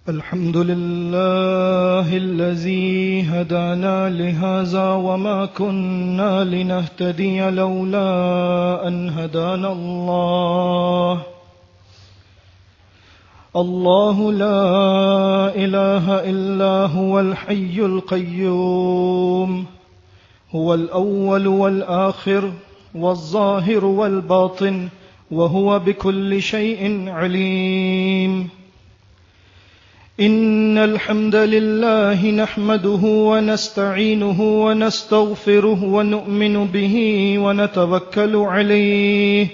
الحمد لله الذي هدانا لهذا وما كنا لنهتدي لولا أن هدانا الله. الله لا إله إلا هو الحي القيوم، هو الأول والآخر والظاهر والباطن، وهو بكل شيء عليم. إن الحمد لله نحمده ونستعينه ونستغفره ونؤمن به ونتوكل عليه،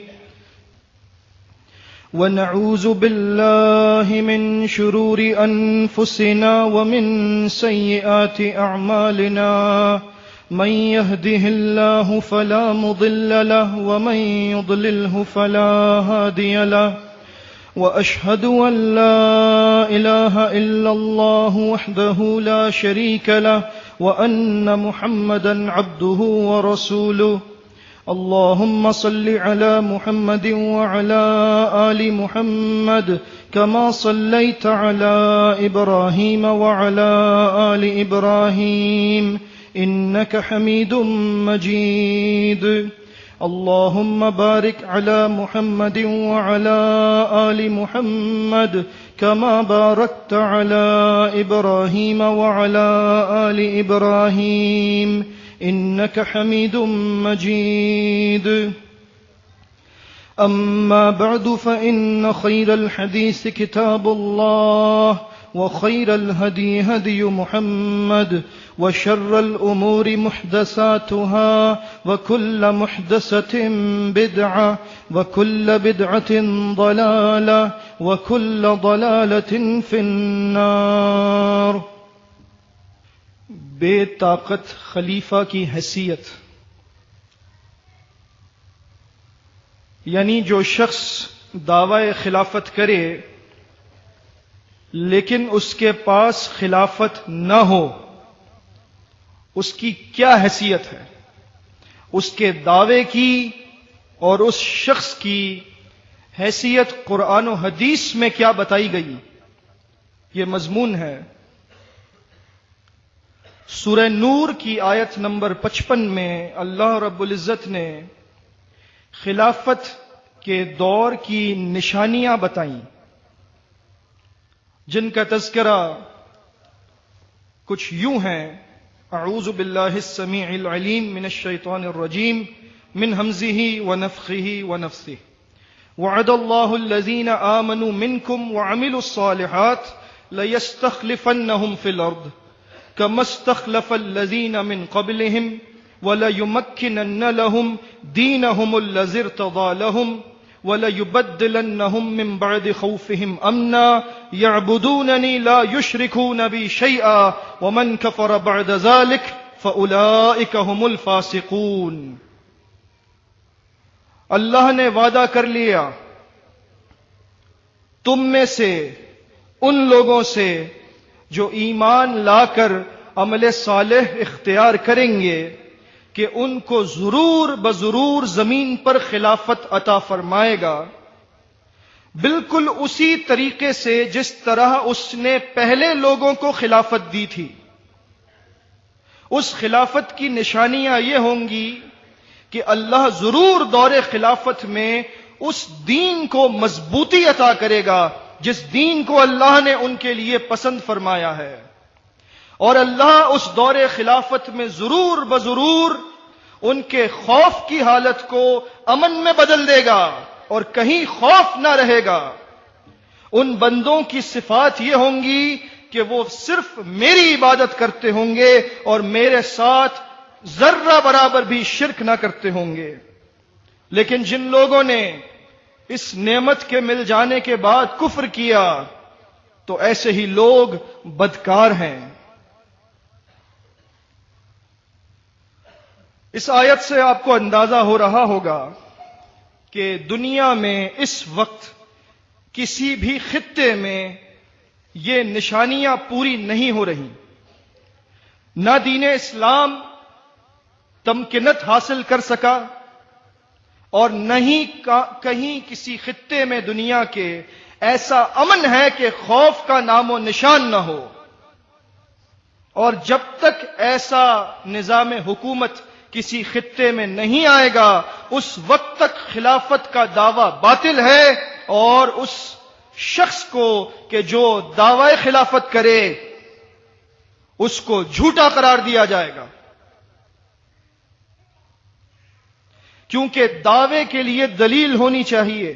ونعوذ بالله من شرور أنفسنا ومن سيئات أعمالنا. من يهده الله فلا مضل له ومن يضلله فلا هادي له، وأشهد أن لا إله إلا الله وحده لا شريك له، وأن محمدا عبده ورسوله. اللهم صل على محمد وعلى آل محمد كما صليت على إبراهيم وعلى آل إبراهيم إنك حميد مجيد. اللهم بارك على محمد وعلى آل محمد كما باركت على إبراهيم وعلى آل إبراهيم إنك حميد مجيد. أما بعد، فإن خير الحديث كتاب الله، وخير الهدي هدي محمد، وشر الأمور محدثاتها، وكل محدثة بدعة، وكل بدعة ضلالة، وكل ضلالة في النار. بے طاقت خلیفہ کی حیثیت، یعنی جو شخص دعوی خلافت کرے لیکن اس کے پاس خلافت نہ ہو، اس کی کیا حیثیت ہے؟ اس کے دعوے کی اور اس شخص کی حیثیت قرآن و حدیث میں کیا بتائی گئی، یہ مضمون ہے۔ سورہ نور کی آیت نمبر 55 میں اللہ رب العزت نے خلافت کے دور کی نشانیاں بتائیں، جن کا تذکرہ کچھ یوں ہیں: اعوذ باللہ السمیع العلیم من الشیطان الرجیم من ہمزہ ونفخہ ونفثہ وعد اللہ الذین آمنوا منکم وعملوا الصالحات لیستخلفنہم فی الارض كما استخلف الذين من قبلهم وليمكنن لهم دينهم الذي ارتضى لهم وليبدلنهم من بعد خوفهم أمنا يعبدونني لا يشركون بي شيئا ومن كفر بعد ذلك فأولئك هم الفاسقون۔ اللہ نے وعدہ کر لیا تم میں سے ان لوگوں سے جو ایمان لا کر عمل صالح اختیار کریں گے کہ ان کو ضرور بضرور زمین پر خلافت عطا فرمائے گا، بالکل اسی طریقے سے جس طرح اس نے پہلے لوگوں کو خلافت دی تھی۔ اس خلافت کی نشانیاں یہ ہوں گی کہ اللہ ضرور دور خلافت میں اس دین کو مضبوطی عطا کرے گا جس دین کو اللہ نے ان کے لیے پسند فرمایا ہے، اور اللہ اس دور خلافت میں ضرور بضرور ان کے خوف کی حالت کو امن میں بدل دے گا اور کہیں خوف نہ رہے گا۔ ان بندوں کی صفات یہ ہوں گی کہ وہ صرف میری عبادت کرتے ہوں گے اور میرے ساتھ ذرہ برابر بھی شرک نہ کرتے ہوں گے۔ لیکن جن لوگوں نے اس نعمت کے مل جانے کے بعد کفر کیا تو ایسے ہی لوگ بدکار ہیں۔ اس آیت سے آپ کو اندازہ ہو رہا ہوگا کہ دنیا میں اس وقت کسی بھی خطے میں یہ نشانیاں پوری نہیں ہو رہی۔ نہ دین اسلام تمکنت حاصل کر سکا اور نہ ہی کہیں کسی خطے میں دنیا کے ایسا امن ہے کہ خوف کا نام و نشان نہ ہو. اور جب تک ایسا نظام حکومت کسی خطے میں نہیں آئے گا اس وقت تک خلافت کا دعویٰ باطل ہے، اور اس شخص کو کہ جو دعوی خلافت کرے اس کو جھوٹا قرار دیا جائے گا. کیونکہ دعوے کے لیے دلیل ہونی چاہیے.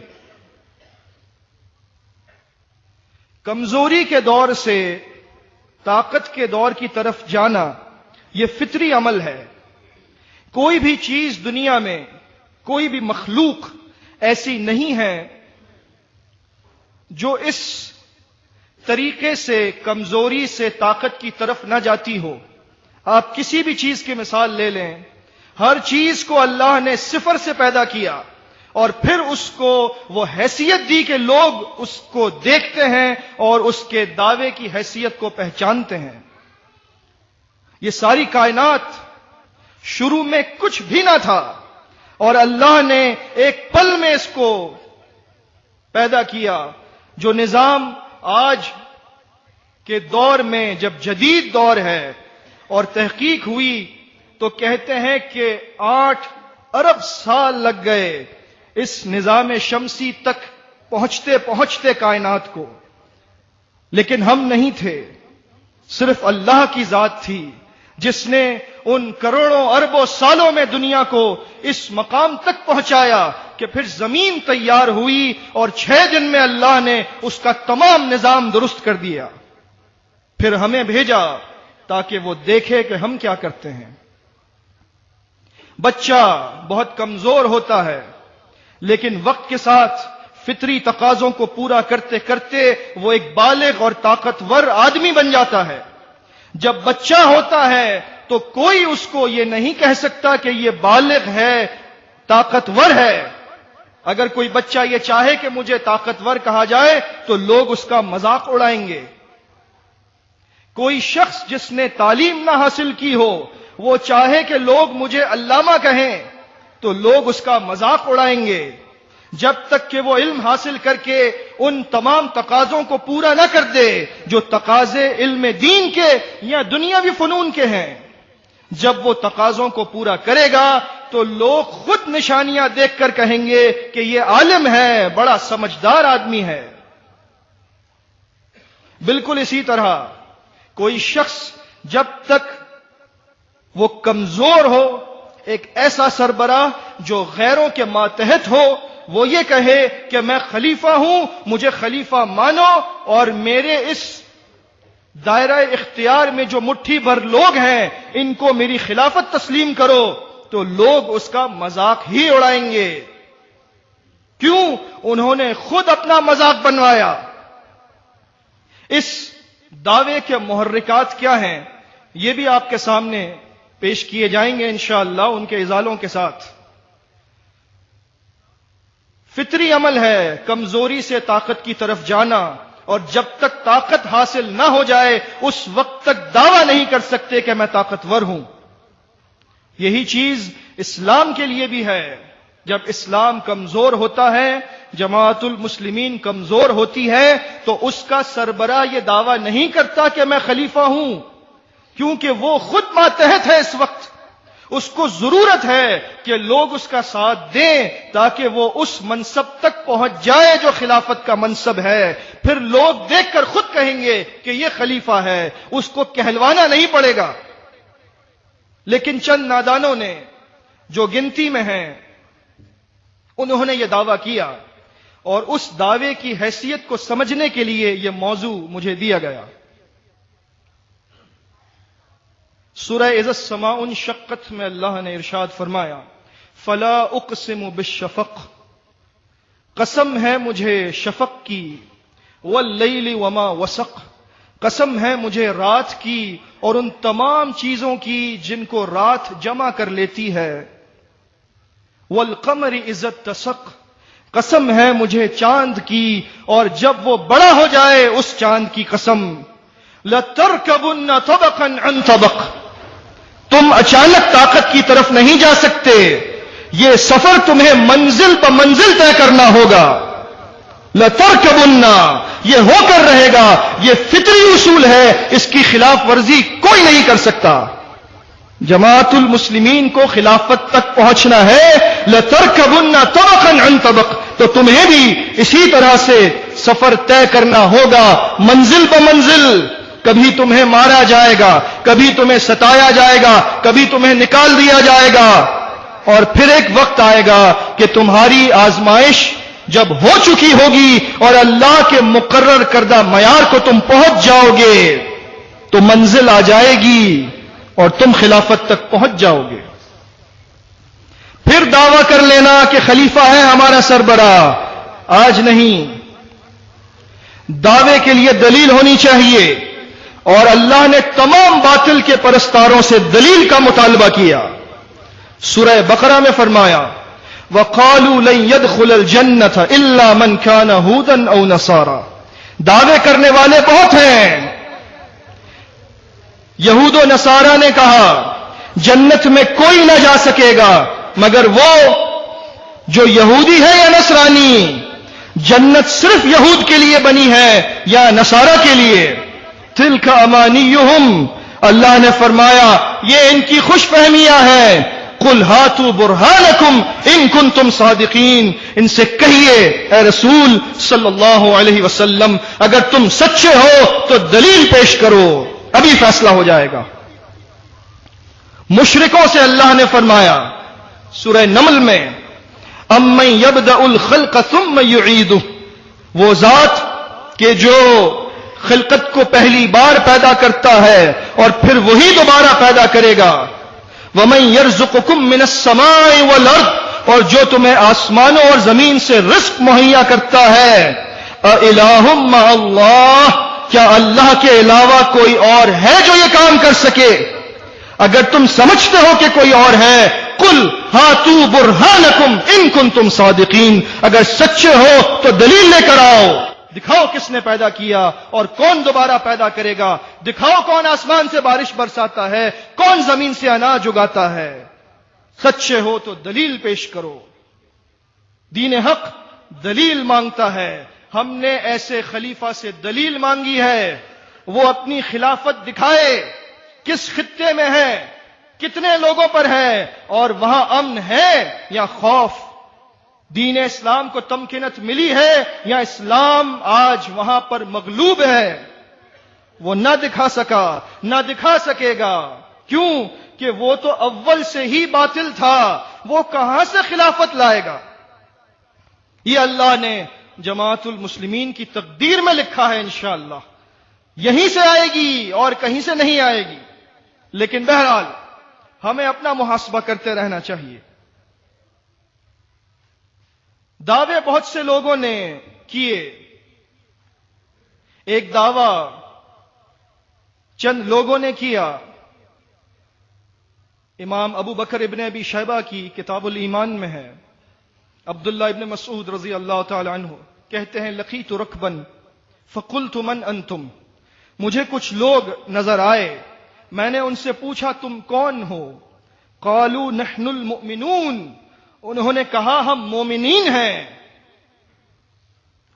کمزوری کے دور سے طاقت کے دور کی طرف جانا یہ فطری عمل ہے. کوئی بھی چیز دنیا میں، کوئی بھی مخلوق ایسی نہیں ہے جو اس طریقے سے کمزوری سے طاقت کی طرف نہ جاتی ہو. آپ کسی بھی چیز کی مثال لے لیں، ہر چیز کو اللہ نے صفر سے پیدا کیا اور پھر اس کو وہ حیثیت دی کہ لوگ اس کو دیکھتے ہیں اور اس کے دعوے کی حیثیت کو پہچانتے ہیں. یہ ساری کائنات شروع میں کچھ بھی نہ تھا اور اللہ نے ایک پل میں اس کو پیدا کیا. جو نظام آج کے دور میں جب جدید دور ہے اور تحقیق ہوئی تو کہتے ہیں کہ 8 ارب سال لگ گئے اس نظام شمسی تک پہنچتے پہنچتے کائنات کو. لیکن ہم نہیں تھے، صرف اللہ کی ذات تھی جس نے ان کروڑوں اربوں سالوں میں دنیا کو اس مقام تک پہنچایا کہ پھر زمین تیار ہوئی اور 6 دن میں اللہ نے اس کا تمام نظام درست کر دیا. پھر ہمیں بھیجا تاکہ وہ دیکھے کہ ہم کیا کرتے ہیں. بچہ بہت کمزور ہوتا ہے لیکن وقت کے ساتھ فطری تقاضوں کو پورا کرتے کرتے وہ ایک بالغ اور طاقتور آدمی بن جاتا ہے. جب بچہ ہوتا ہے تو کوئی اس کو یہ نہیں کہہ سکتا کہ یہ بالغ ہے، طاقتور ہے. اگر کوئی بچہ یہ چاہے کہ مجھے طاقتور کہا جائے تو لوگ اس کا مذاق اڑائیں گے. کوئی شخص جس نے تعلیم نہ حاصل کی ہو وہ چاہے کہ لوگ مجھے علامہ کہیں تو لوگ اس کا مذاق اڑائیں گے. جب تک کہ وہ علم حاصل کر کے ان تمام تقاضوں کو پورا نہ کر دے جو تقاضے علم دین کے یا دنیاوی فنون کے ہیں. جب وہ تقاضوں کو پورا کرے گا تو لوگ خود نشانیاں دیکھ کر کہیں گے کہ یہ عالم ہے، بڑا سمجھدار آدمی ہے. بالکل اسی طرح کوئی شخص جب تک وہ کمزور ہو، ایک ایسا سربراہ جو غیروں کے ماتحت ہو، وہ یہ کہے کہ میں خلیفہ ہوں، مجھے خلیفہ مانو اور میرے اس دائرہ اختیار میں جو مٹھی بھر لوگ ہیں ان کو میری خلافت تسلیم کرو، تو لوگ اس کا مذاق ہی اڑائیں گے. کیوں؟ انہوں نے خود اپنا مذاق بنوایا. اس دعوے کے محرکات کیا ہیں یہ بھی آپ کے سامنے پیش کیے جائیں گے انشاءاللہ ان کے ازالوں کے ساتھ. فطری عمل ہے کمزوری سے طاقت کی طرف جانا، اور جب تک طاقت حاصل نہ ہو جائے اس وقت تک دعویٰ نہیں کر سکتے کہ میں طاقتور ہوں. یہی چیز اسلام کے لیے بھی ہے. جب اسلام کمزور ہوتا ہے، جماعت المسلمین کمزور ہوتی ہے تو اس کا سربراہ یہ دعویٰ نہیں کرتا کہ میں خلیفہ ہوں، کیونکہ وہ خود ماتحت ہے. اس وقت اس کو ضرورت ہے کہ لوگ اس کا ساتھ دیں تاکہ وہ اس منصب تک پہنچ جائے جو خلافت کا منصب ہے. پھر لوگ دیکھ کر خود کہیں گے کہ یہ خلیفہ ہے، اس کو کہلوانا نہیں پڑے گا. لیکن چند نادانوں نے جو گنتی میں ہیں انہوں نے یہ دعویٰ کیا، اور اس دعوے کی حیثیت کو سمجھنے کے لیے یہ موضوع مجھے دیا گیا. سورہ اذا السماء انشقت میں اللہ نے ارشاد فرمایا فلا اقسم بالشفق، قسم ہے مجھے شفق کی، واللیل وما وسق، قسم ہے مجھے رات کی اور ان تمام چیزوں کی جن کو رات جمع کر لیتی ہے، والقمر اذا اتسق، قسم ہے مجھے چاند کی اور جب وہ بڑا ہو جائے اس چاند کی قسم، لترکبن طبقا عن طبق، تم اچانک طاقت کی طرف نہیں جا سکتے، یہ سفر تمہیں منزل پہ منزل طے کرنا ہوگا. لترکبن، یہ ہو کر رہے گا، یہ فطری اصول ہے، اس کی خلاف ورزی کوئی نہیں کر سکتا۔ جماعت المسلمین کو خلافت تک پہنچنا ہے، لترکبن طبقا عن طبق، تو تمہیں بھی اسی طرح سے سفر طے کرنا ہوگا، منزل بمنزل۔ کبھی تمہیں مارا جائے گا، کبھی تمہیں ستایا جائے گا، کبھی تمہیں نکال دیا جائے گا، اور پھر ایک وقت آئے گا کہ تمہاری آزمائش جب ہو چکی ہوگی اور اللہ کے مقرر کردہ معیار کو تم پہنچ جاؤ گے تو منزل آ جائے گی اور تم خلافت تک پہنچ جاؤ گے۔ پھر دعویٰ کر لینا کہ خلیفہ ہے ہمارا سربراہ، آج نہیں، دعوے کے لیے دلیل ہونی چاہیے، اور اللہ نے تمام باطل کے پرستاروں سے دلیل کا مطالبہ کیا۔ سورہ بقرہ میں فرمایا وَقَالُوا لَن يَدْخُلَ الْجَنَّةَ إِلَّا مَنْ كَانَ هُودًا أَوْ نَصَارَىٰ، دعوے کرنے والے بہت ہیں۔ یہود و نصارہ نے کہا جنت میں کوئی نہ جا سکے گا مگر وہ جو یہودی ہے یا نصرانی، جنت صرف یہود کے لیے بنی ہے یا نصارہ کے لیے۔ تِلْكَ أَمَانِيُّهُمْ، اللہ نے فرمایا یہ ان کی خوش فہمیاں ہیں۔ قُلْ هَاتُوا بُرْهَانَكُمْ إِن كُنتُمْ صَادِقِينَ، ان سے کہیے اے رسول صلی اللہ علیہ وسلم اگر تم سچے ہو تو دلیل پیش کرو، ابھی فیصلہ ہو جائے گا۔ مشرکوں سے اللہ نے فرمایا سورہ نمل میں أَمَّن يَبْدَأُ الْخَلْقَ ثُمَّ يُعِيدُهُ، وہ ذات کہ جو خلقت کو پہلی بار پیدا کرتا ہے اور پھر وہی دوبارہ پیدا کرے گا۔ وَمَن يَرْزُقُكُم مِّنَ السَّمَاءِ وَالْأَرْضِ، اور جو تمہیں آسمانوں اور زمین سے رزق مہیا کرتا ہے۔ أَإِلَٰهٌ مَّعَ اللَّهِ، کیا اللہ کے علاوہ کوئی اور ہے جو یہ کام کر سکے؟ اگر تم سمجھتے ہو کہ کوئی اور ہے، قُلْ هَاتُوا بُرْهَانَكُمْ إِن كُنتُمْ صَادِقِينَ، اگر سچے ہو تو دلیل لے کر آؤ، دکھاؤ کس نے پیدا کیا اور کون دوبارہ پیدا کرے گا، دکھاؤ کون آسمان سے بارش برساتا ہے، کون زمین سے اناج اگاتا ہے۔ سچے ہو تو دلیل پیش کرو۔ دین حق دلیل مانگتا ہے، ہم نے ایسے خلیفہ سے دلیل مانگی ہے، وہ اپنی خلافت دکھائے، کس خطے میں ہے، کتنے لوگوں پر ہے، اور وہاں امن ہے یا خوف، دین اسلام کو تمکنت ملی ہے یا اسلام آج وہاں پر مغلوب ہے۔ وہ نہ دکھا سکا، نہ دکھا سکے گا، کیوں کہ وہ تو اول سے ہی باطل تھا، وہ کہاں سے خلافت لائے گا؟ یہ اللہ نے جماعت المسلمین کی تقدیر میں لکھا ہے، انشاءاللہ یہیں سے آئے گی اور کہیں سے نہیں آئے گی۔ لیکن بہرحال ہمیں اپنا محاسبہ کرتے رہنا چاہیے۔ دعوے بہت سے لوگوں نے کیے، ایک دعویٰ چند لوگوں نے کیا، امام ابو بکر ابن ابی شیبہ کی کتاب الایمان میں ہے، عبداللہ ابن مسعود رضی اللہ تعالی عنہ کہتے ہیں لقیت رکبن فقلت من انتم، مجھے کچھ لوگ نظر آئے، میں نے ان سے پوچھا تم کون ہو؟ قالوا نحن المؤمنون، انہوں نے کہا ہم مومنین ہیں۔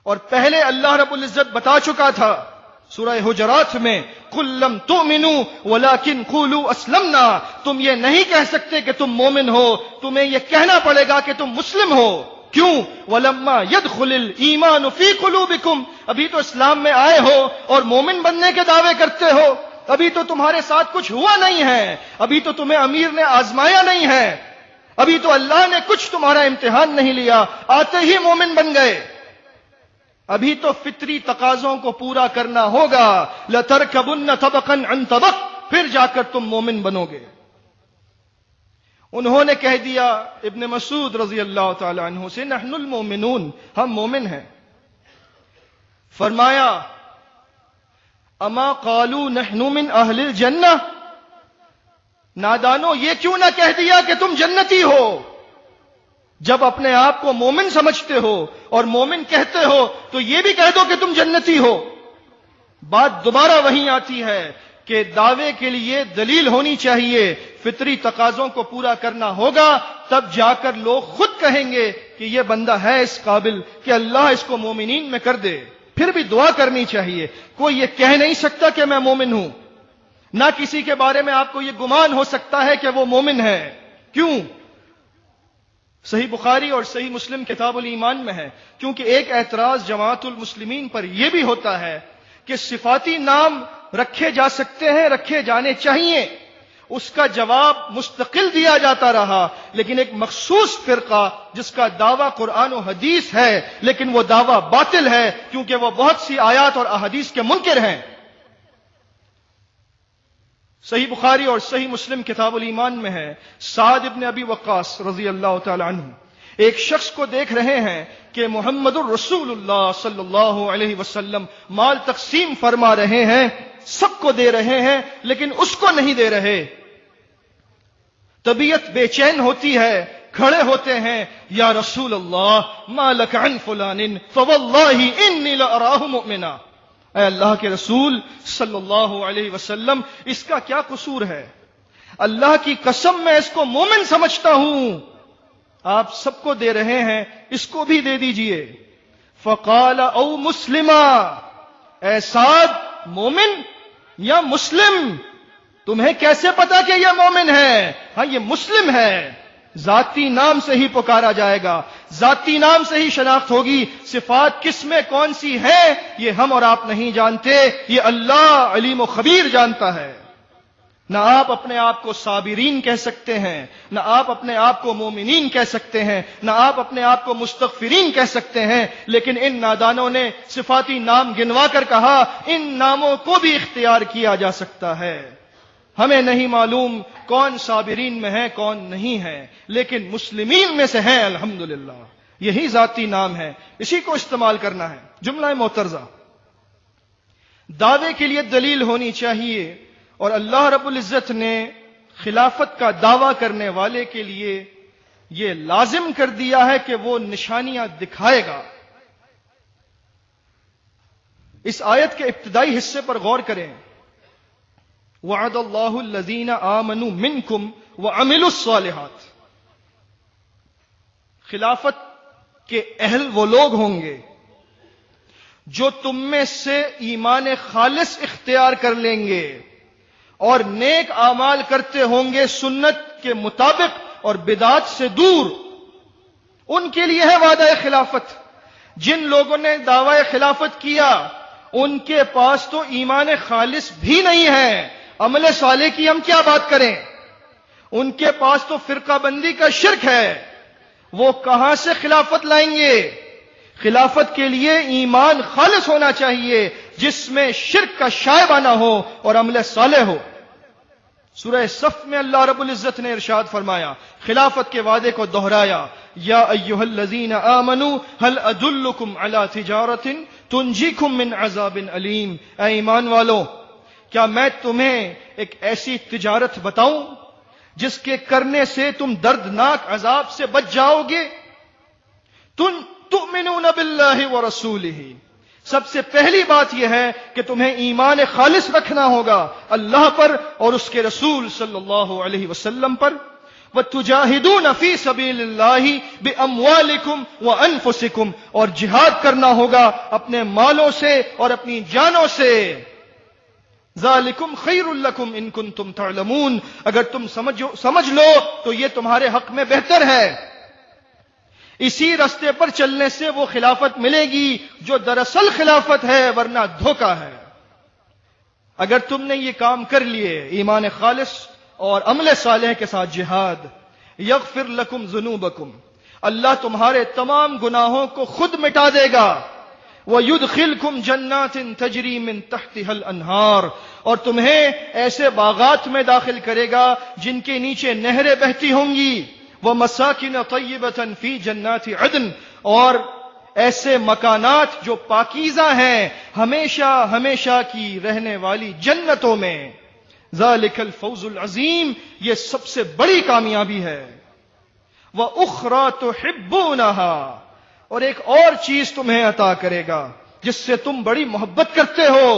اور پہلے اللہ رب العزت بتا چکا تھا سورہ حجرات میں قل لم تؤمنوا ولكن قولوا اسلمنا، تم یہ نہیں کہہ سکتے کہ تم مومن ہو، تمہیں یہ کہنا پڑے گا کہ تم مسلم ہو۔ کیوں؟ ولما يدخل الايمان في قلوبكم، ابھی تو اسلام میں آئے ہو اور مومن بننے کے دعوے کرتے ہو، ابھی تو تمہارے ساتھ کچھ ہوا نہیں ہے، ابھی تو تمہیں امیر نے آزمایا نہیں ہے، ابھی تو اللہ نے کچھ تمہارا امتحان نہیں لیا، آتے ہی مومن بن گئے، ابھی تو فطری تقاضوں کو پورا کرنا ہوگا، لَتَرْكَبُنَّ طَبَقًا عَنْ طَبَقٍ، پھر جا کر تم مومن بنو گے۔ انہوں نے کہہ دیا ابن مسعود رضی اللہ تعالی عنہ سے نحن المؤمنون، ہم مومن ہیں۔ فرمایا اما قالوا نحن من اہل الجنہ، نادانو یہ کیوں نہ کہہ دیا کہ تم جنتی ہو؟ جب اپنے آپ کو مومن سمجھتے ہو اور مومن کہتے ہو تو یہ بھی کہہ دو کہ تم جنتی ہو۔ بات دوبارہ وہیں آتی ہے کہ دعوے کے لیے دلیل ہونی چاہیے، فطری تقاضوں کو پورا کرنا ہوگا، تب جا کر لوگ خود کہیں گے کہ یہ بندہ ہے اس قابل کہ اللہ اس کو مومنین میں کر دے، پھر بھی دعا کرنی چاہیے۔ کوئی یہ کہہ نہیں سکتا کہ میں مومن ہوں، نہ کسی کے بارے میں آپ کو یہ گمان ہو سکتا ہے کہ وہ مومن ہے۔ کیوں؟ صحیح بخاری اور صحیح مسلم کتاب الایمان میں ہے، کیونکہ ایک اعتراض جماعت المسلمین پر یہ بھی ہوتا ہے کہ صفاتی نام رکھے جا سکتے ہیں، رکھے جانے چاہیے۔ اس کا جواب مستقل دیا جاتا رہا، لیکن ایک مخصوص فرقہ جس کا دعویٰ قرآن و حدیث ہے لیکن وہ دعویٰ باطل ہے، کیونکہ وہ بہت سی آیات اور احادیث کے منکر ہیں۔ صحیح بخاری اور صحیح مسلم کتاب الایمان میں ہے، سعد ابن ابی وقاص رضی اللہ تعالی عنہ ایک شخص کو دیکھ رہے ہیں کہ محمد الرسول اللہ صلی اللہ علیہ وسلم مال تقسیم فرما رہے ہیں، سب کو دے رہے ہیں لیکن اس کو نہیں دے رہے۔ طبیعت بے چین ہوتی ہے، کھڑے ہوتے ہیں، یا رسول اللہ ما لک عن فلان فواللہ انی لأراہ مؤمنا، اے اللہ کے رسول صلی اللہ علیہ وسلم اس کا کیا قصور ہے؟ اللہ کی قسم میں اس کو مومن سمجھتا ہوں، آپ سب کو دے رہے ہیں، اس کو بھی دے دیجئے۔ فقال او مسلما، اے سعد مومن یا مسلم؟ تمہیں کیسے پتا کہ یہ مومن ہے؟ ہاں یہ مسلم ہے۔ ذاتی نام سے ہی پکارا جائے گا، ذاتی نام سے ہی شناخت ہوگی، صفات کس میں کون سی ہے یہ ہم اور آپ نہیں جانتے، یہ اللہ علیم و خبیر جانتا ہے۔ نہ آپ اپنے آپ کو صابرین کہہ سکتے ہیں، نہ آپ اپنے آپ کو مومنین کہہ سکتے ہیں، نہ آپ اپنے آپ کو مستغفرین کہہ سکتے ہیں، لیکن ان نادانوں نے صفاتی نام گنوا کر کہا ان ناموں کو بھی اختیار کیا جا سکتا ہے۔ ہمیں نہیں معلوم کون صابرین میں ہے کون نہیں ہے، لیکن مسلمین میں سے ہیں الحمدللہ۔ یہی ذاتی نام ہے، اسی کو استعمال کرنا ہے۔ جملہ معترضہ، دعوے کے لیے دلیل ہونی چاہیے، اور اللہ رب العزت نے خلافت کا دعویٰ کرنے والے کے لیے یہ لازم کر دیا ہے کہ وہ نشانیاں دکھائے گا۔ اس آیت کے ابتدائی حصے پر غور کریں، وعد اللہ الذین آمنوا منکم وعملوا الصالحات، خلافت کے اہل وہ لوگ ہوں گے جو تم میں سے ایمان خالص اختیار کر لیں گے اور نیک اعمال کرتے ہوں گے سنت کے مطابق اور بدعت سے دور۔ ان کے لیے ہے وعدہ خلافت۔ جن لوگوں نے دعوی خلافت کیا ان کے پاس تو ایمان خالص بھی نہیں ہے، عمل صالح کی ہم کیا بات کریں؟ ان کے پاس تو فرقہ بندی کا شرک ہے، وہ کہاں سے خلافت لائیں گے؟ خلافت کے لیے ایمان خالص ہونا چاہیے جس میں شرک کا شائبہ نہ ہو اور عمل صالح ہو۔ سورہ صف میں اللہ رب العزت نے ارشاد فرمایا، خلافت کے وعدے کو دہرایا، یا ایھا الذین آمنوا هل ادلکم علی تجارۃ تنجیکم من عذاب علیم، اے ایمان والو کیا میں تمہیں ایک ایسی تجارت بتاؤں جس کے کرنے سے تم دردناک عذاب سے بچ جاؤ گے؟ تؤمنون باللہ ورسولہ، سب سے پہلی بات یہ ہے کہ تمہیں ایمان خالص رکھنا ہوگا اللہ پر اور اس کے رسول صلی اللہ علیہ وسلم پر۔ وَتُجَاهِدُونَ فِي سَبِيلِ اللَّهِ بِأَمْوَالِكُمْ وَأَنفُسِكُمْ، اور جہاد کرنا ہوگا اپنے مالوں سے اور اپنی جانوں سے۔ ذَلِكُمْ خَيْرٌ لَكُمْ إِن كُنتُمْ تَعْلَمُونَ، اگر تم سمجھ لو تو یہ تمہارے حق میں بہتر ہے۔ اسی رستے پر چلنے سے وہ خلافت ملے گی جو دراصل خلافت ہے، ورنہ دھوکہ ہے۔ اگر تم نے یہ کام کر لیے، ایمان خالص اور عمل صالح کے ساتھ جہاد، یغفر لکم ذنوبکم، اللہ تمہارے تمام گناہوں کو خود مٹا دے گا، وَيُدْخِلْكُمْ جَنَّاتٍ تَجْرِي مِن تَحْتِهَا الْأَنْهَارُ، اور تمہیں ایسے باغات میں داخل کرے گا جن کے نیچے نہریں بہتی ہوں گی، وَمَسَاكِنَ طَيِّبَةً فِي جَنَّاتِ عَدْنٍ، اور ایسے مکانات جو پاکیزہ ہیں ہمیشہ ہمیشہ کی رہنے والی جنتوں میں۔ ذَلِكَ الْفَوْزُ الْعَظِيمُ، یہ سب سے بڑی کامیابی ہے۔ وَأُخْرَى تُحِبُّونَهَا، اور ایک اور چیز تمہیں عطا کرے گا جس سے تم بڑی محبت کرتے ہو،